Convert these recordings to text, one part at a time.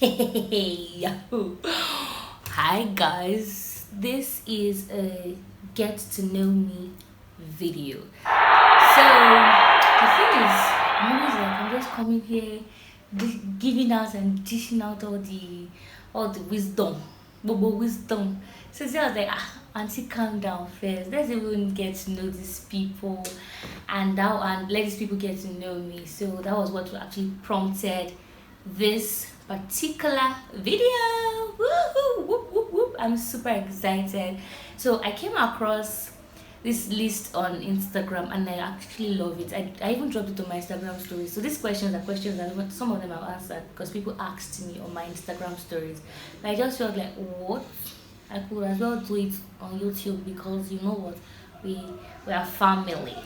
Hey, Yahoo! Hi guys, this is a get to know me video. So the thing is, I'm always like I'm just coming here, giving out and dishing out all the wisdom, bobo wisdom. So I was like, auntie, calm down first. Let's even get to know these people, and let these people get to know me. So that was what actually prompted this particular video. Woohoo! Whoop, whoop, whoop. I'm super excited. So I came across this list on Instagram and I actually love it. I even dropped it on my Instagram stories. So these questions are questions that some of them I've answered because people asked me on my Instagram stories. And I just felt like, what? I could as well do it on YouTube because you know what? We are family.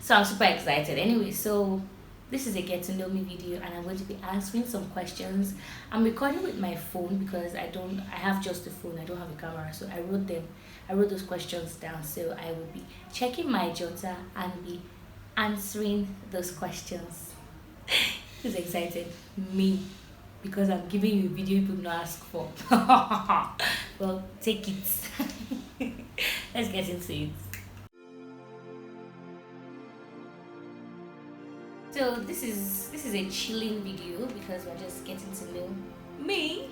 So I'm super excited. Anyway, so this is a get to know me video and I'm going to be answering some questions. I'm recording with my phone because I have just a phone, I don't have a camera. So I wrote those questions down. So I will be checking my jotter and be answering those questions. Who's excited? Me. Because I'm giving you a video people not ask for. Well, take it. Let's get into it. So this is a chilling video because we're just getting to know me.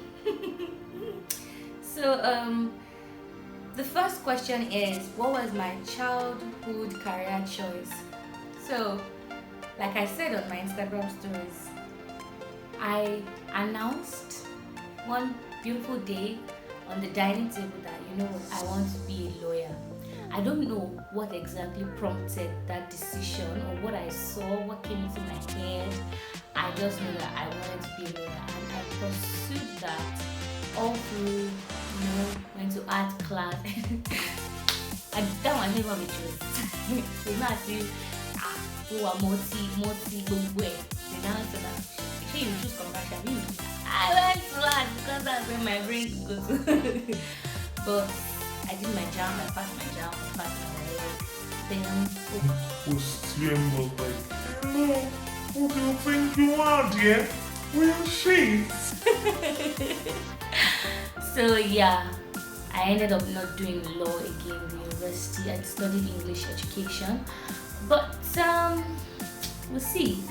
So the first question is, what was my childhood career choice? So like I said on my Instagram stories, I announced one beautiful day on the dining table that you know what, I want to be a lawyer. I don't know what exactly prompted that decision or what I saw, what came into my head. I just knew that I wanted to be a lawyer and I pursued that all through, went to art class. And that one I never be choice. So now I see, who are multi, way. The now answer that, if you choose commercial, I went to art because that's where my brain goes to. But I did my job, I passed my job, I passed my work. Then Was tremble like, hello, who do you think you are, dear? Real sheets. so yeah, I ended up not doing law again in the university. I studied English education. But we'll see.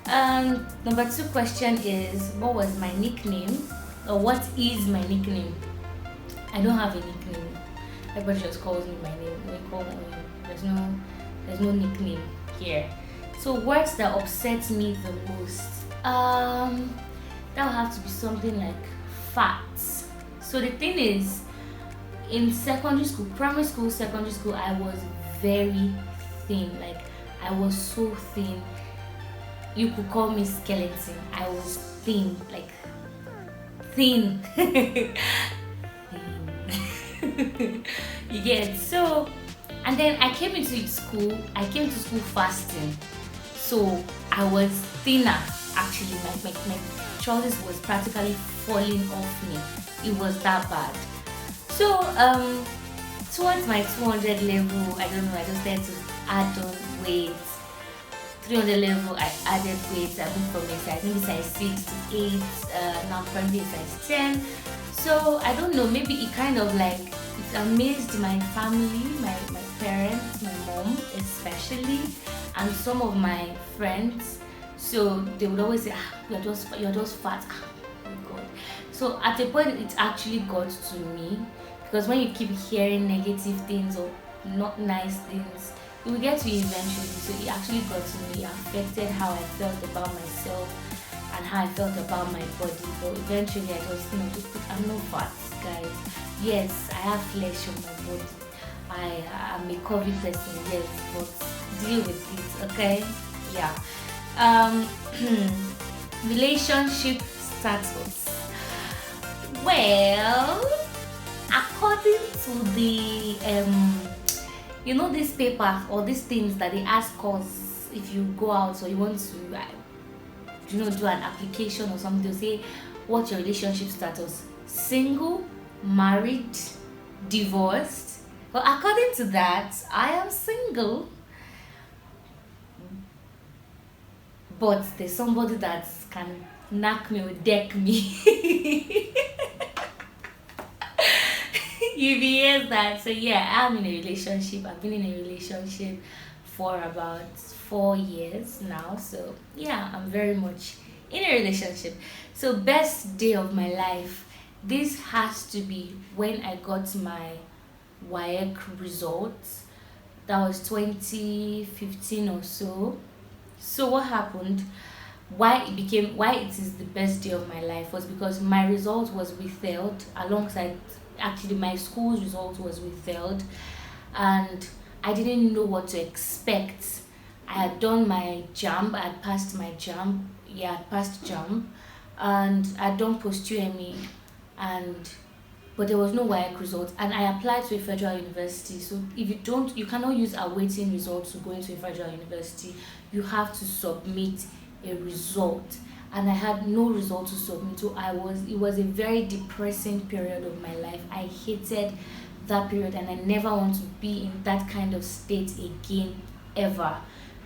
Number two question is, what was my nickname? Or what is my nickname? I don't have a nickname. Everybody just calls me my name. There's no nickname here. So words that upset me the most. That would have to be something like facts. So the thing is, in secondary school, primary school, secondary school, I was very thin. Like I was so thin. You could call me skeleton. I was thin, like thin. You get it? So, and then I came to school fasting. So I was thinner actually. My trousers was practically falling off me. It was that bad. So towards my 200 level, I don't know, I just started to add on weight. 300 level, I added weight. I moved from a size maybe size 6 to 8. Now currently size 10. So I don't know, maybe it kind of like it amazed my family, my parents, my mom especially, and some of my friends. So they would always say, you're just fat. Oh my god. So at a point it actually got to me because when you keep hearing negative things or not nice things, it will get to you eventually. So it actually got to me, it affected how I felt about myself and how I felt about my body. But eventually I just I'm no fat, guys. Yes, I have flesh on my body. I am a curvy person, yes, but deal with it, okay? Yeah. Relationship status. Well, according to the this paper or these things that they ask us if you go out or you want to do an application or something, they'll say, what's your relationship status? Single, married, divorced? Well, according to that, I am single, but there's somebody that can knock me or deck me. You hear that? So yeah, I'm in a relationship. I've been in a relationship for about 4 years now. So yeah, I'm very much in a relationship. So best day of my life. This has to be when I got my WAEC results. That was 2015 or so. So what happened? Why it is the best day of my life was because my result was withheld alongside, actually my school's result was withheld, and I didn't know what to expect. I had done my jump, I had passed my jump, yeah, I had passed jump, and I'd done post UME, and but there was no WAEC result, and I applied to a federal university. So if you don't, you cannot use awaiting results to go into a federal university. You have to submit a result, and I had no result to submit. So it was a very depressing period of my life. I hated that period, and I never want to be in that kind of state again, ever.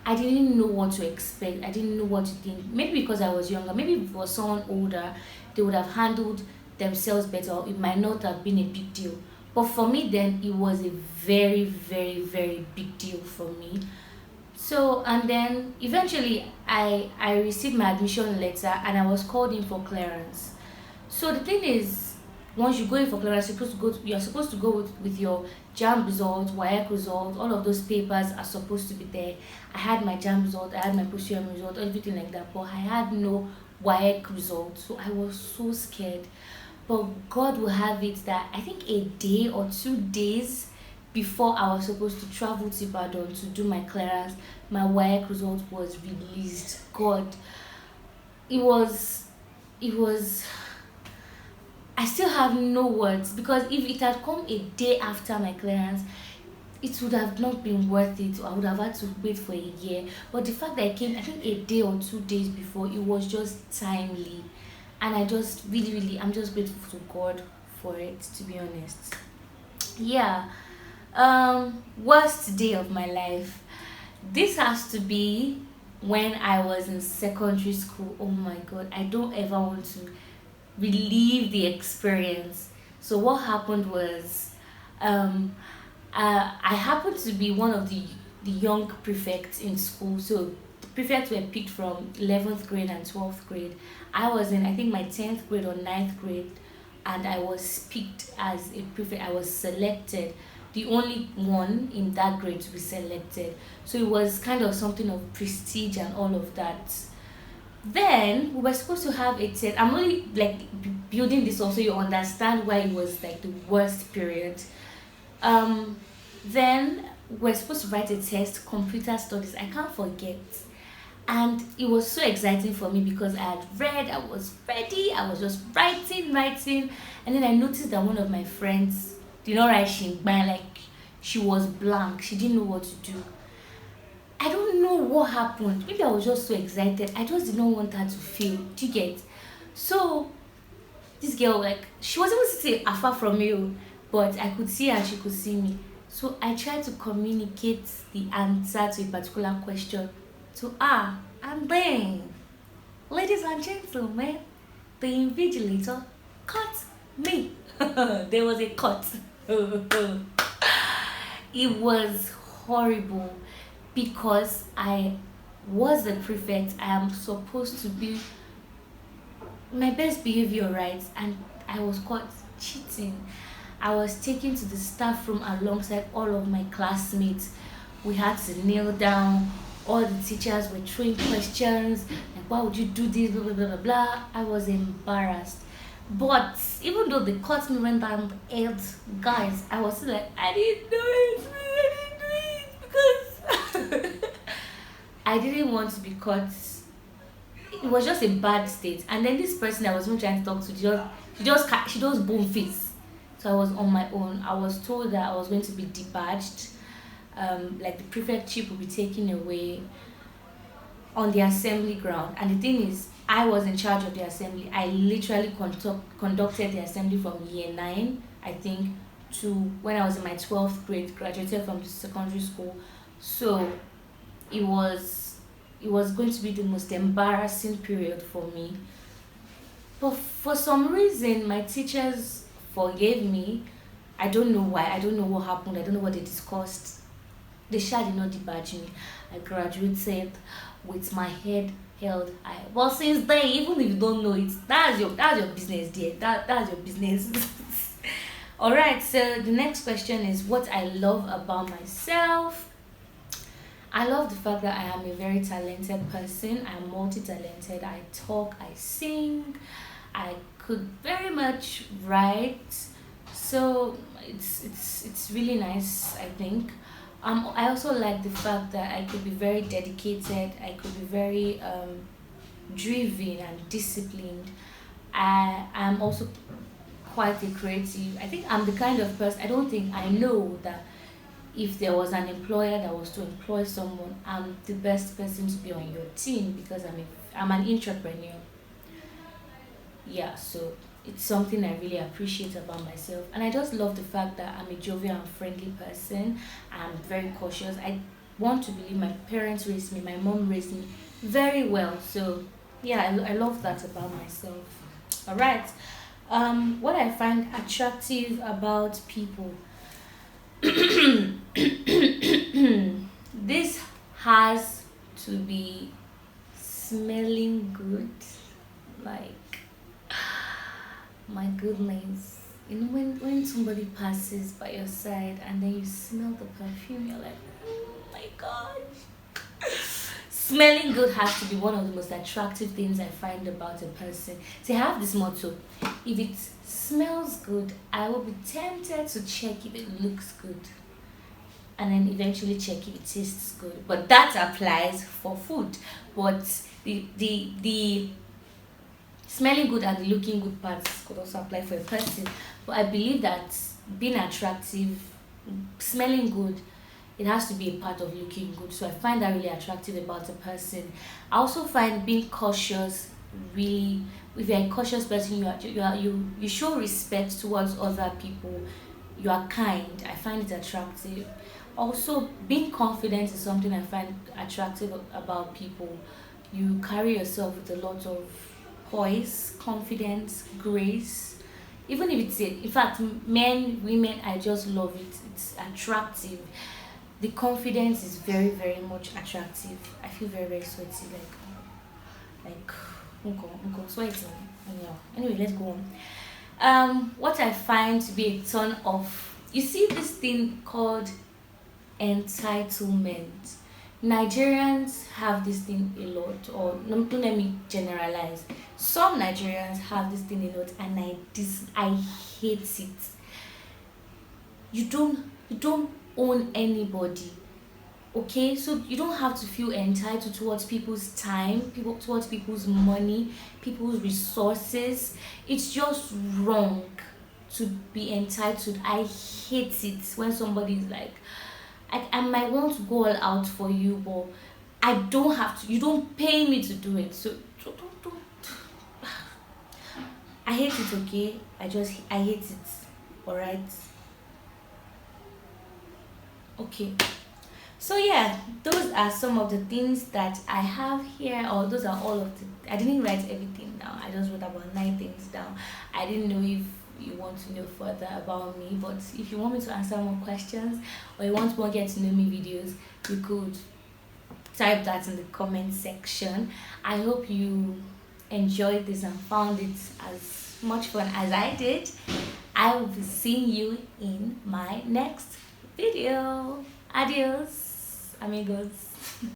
I didn't know what to expect. I didn't know what to think. Maybe because I was younger. Maybe if it was someone older, they would have handled themselves better. Or it might not have been a big deal. But for me then, it was a very, very, very big deal for me. So and then eventually I received my admission letter, and I was called in for clearance. So the thing is, once you go in for clearance, you're supposed to go with your JAMB result, WAEC result, all of those papers are supposed to be there. I had my JAMB result, I had my post-UM result, everything like that, but I had no WAEC result, so I was so scared. But God will have it that I think a day or 2 days before I was supposed to travel to Ibadan to do my clearance, my WAEC result was released. God, it was, it was I still have no words, because if it had come a day after my clearance, it would have not been worth it. I would have had to wait for a year. But the fact that it came, I think a day or 2 days before, it was just timely. And I just really, really, I'm just grateful to God for it, to be honest. Yeah. Worst day of my life. This has to be when I was in secondary school. Oh my God, I don't ever want to relive the experience. So what happened was, um, I happened to be one of the young prefects in school. So the prefects were picked from 11th grade and 12th grade. I was in, I think, my 10th grade or ninth grade, and I was picked as a prefect. I was selected, the only one in that grade to be selected. So it was kind of something of prestige and all of that. Then we were supposed to have a test. I'm only like building this up so you understand why it was like the worst period. Um, then we're supposed to write a test, computer studies. I can't forget. And it was so exciting for me because I had read, I was ready, I was just writing, and then I noticed that one of my friends did not write Shingban, like she was blank, she didn't know what to do. I don't know what happened. Maybe I was just so excited. I just did not want her to fail. Do you get? So this girl, like, she was able to sit afar from me, oh, but I could see her and she could see me. So I tried to communicate the answer to a particular question to her. And then, ladies and gentlemen, the invigilator caught me. There was a cut. It was horrible because I was a prefect. I am supposed to be my best behavior, right? And I was caught cheating. I was taken to the staff room alongside all of my classmates. We had to kneel down. All the teachers were throwing questions like, why would you do this? Blah blah blah blah blah. I was embarrassed. But even though they caught me when down the head, guys, I was still like, I didn't do it, I didn't do it because I didn't want to be caught. It was just a bad state. And then this person I was even trying to talk to, she just boom face. So I was on my own. I was told that I was going to be debarred. Like the prefectship would be taken away on the assembly ground. And the thing is, I was in charge of the assembly. I literally conducted the assembly from year 9, I think, to when I was in my 12th grade, graduated from the secondary school. So it was going to be the most embarrassing period for me. But for some reason, my teachers forgave me. I don't know why. I don't know what happened. I don't know what they discussed. The sha did not debadge me. I graduated with my head held high. But since then, even if you don't know it, that's your business, dear. That's your business. All right. So the next question is what I love about myself. I love the fact that I am a very talented person. I'm multi-talented. I talk, I sing, I could very much write. So it's really nice, I think. I also like the fact that I could be very dedicated. I could be very driven and disciplined. I'm also quite a creative. I think I'm the kind of person. I don't think I know that if there was an employer that was to employ someone, I'm the best person to be on your team because I'm an entrepreneur. Yeah, so it's something I really appreciate about myself, and I just love the fact that I'm a jovial and friendly person. I'm very cautious. I want to believe my parents raised me, my mom raised me very well. So yeah, I love that about myself. All right. What I find attractive about people. This has to be smelling good. Like, my goodness. You know, when somebody passes by your side and then you smell the perfume, you're like, oh my god. Smelling good has to be one of the most attractive things I find about a person. See, I have this motto: if it smells good, I will be tempted to check if it looks good, and then eventually check if it tastes good. But that applies for food. But the smelling good and the looking good parts could also apply for a person. But I believe that being attractive, smelling good, it has to be a part of looking good. So I find that really attractive about a person. I also find being cautious really. If you're a cautious person, you show respect towards other people. You are kind. I find it attractive. Also, being confident is something I find attractive about people. You carry yourself with a lot of poise, confidence, grace. Even if it's in fact, men, women, I just love it. It's attractive. The confidence is very, very much attractive. I feel very, very sweaty, like sweating. Anyhow. Anyway, let's go on. What I find to be a ton of, you see this thing called entitlement. Nigerians have this thing a lot, or no, don't let me generalize. Some Nigerians have this thing a lot, and I hate it. You don't own anybody. Okay, so you don't have to feel entitled towards people's time, towards people's money, people's resources. It's just wrong to be entitled. I hate it when somebody's like, I might want to go all out for you, but I don't have to. You don't pay me to do it. So don't. I hate it. Okay, I hate it. All right. Okay. So yeah, those are some of the things that I have here, or those are all of the. I didn't write everything down. I just wrote about 9 things down. I didn't know if you want to know further about me, but if you want me to answer more questions or you want more get to know me videos, you could type that in the comment section. I hope you enjoyed this and found it as much fun as I did. I will be seeing you in my next video. Adios, amigos.